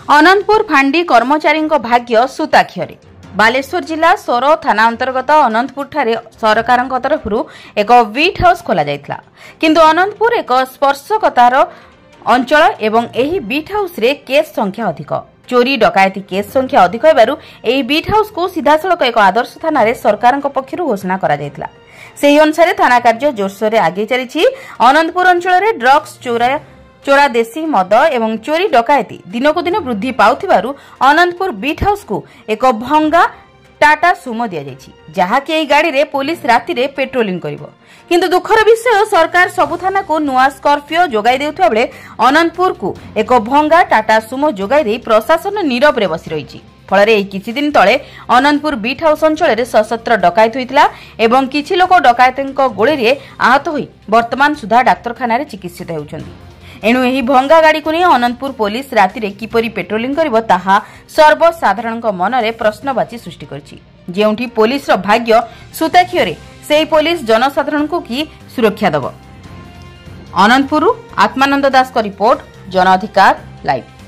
अनंतपुर फांडी कर्मचारी भाग्य सुताक्षरे बालेश्वर जिला सोर थाना अंतर्गत अनंतपुर ठारे सरकार तरफ एक बीट हाउस खोल किंतु अनंतपुर एक स्पर्शकतार अंचल एवं एही बीट हाउस रे केस संख्या अधिक चोरी डकायती केस संख्या अधिक होबारु एही बीट हाउस को सीधासलख एक आदर्श थाना रे सरकार पक्षरु घोषणा करा जायतिला। सेही अनुसार थाना कार्य जोरसोर आगे चली। अनंतपुर अंचल रे ड्रग्स चोरा देशी मद एवं चोरी डकायती दिनकु दिन वृद्धि पाउथिबारु अनंतपुर बीट हाउस को एक भंगा टाटा सुमो दिया जायछि, जहाकि एही गाड़ी रे पुलिस राति रे पेट्रोलिंग करिवो। किंतु दुखर विषय सरकार सबु थाना को नुआ स्कॉर्पियो जोगाई देउथबा बेले अनंतपुर को एक भंगा टाटा सुमो जोगाई दे प्रशासन नीरव रे बसी रहिछि। फल किछि दिन तले अनंतपुर बीट हाउस अंचल रे सशस्त्र डकायत होइतिला एवं किछि लोक डकायतଙ୍କ गोली रे आहत होई वर्तमान सुधा डाक्तरखाना रे चिकित्सित हेउछन्ति। एणु एही भंगा गाड़ी को नहीं अनंतपुर पुलिस राति रे किपरि पेट्रोलिंग करिवो ताहा सर्वसाधारणक मनरे प्रश्नवाची सृष्टि करछि। जेउठी पुलिस रो भाग्य सुताक्षरे सेही पुलिस जनसाधारण को की सुरक्षा दबो। अनंतपुर आत्मानंद दास को रिपोर्ट, जन अधिकार लाइव।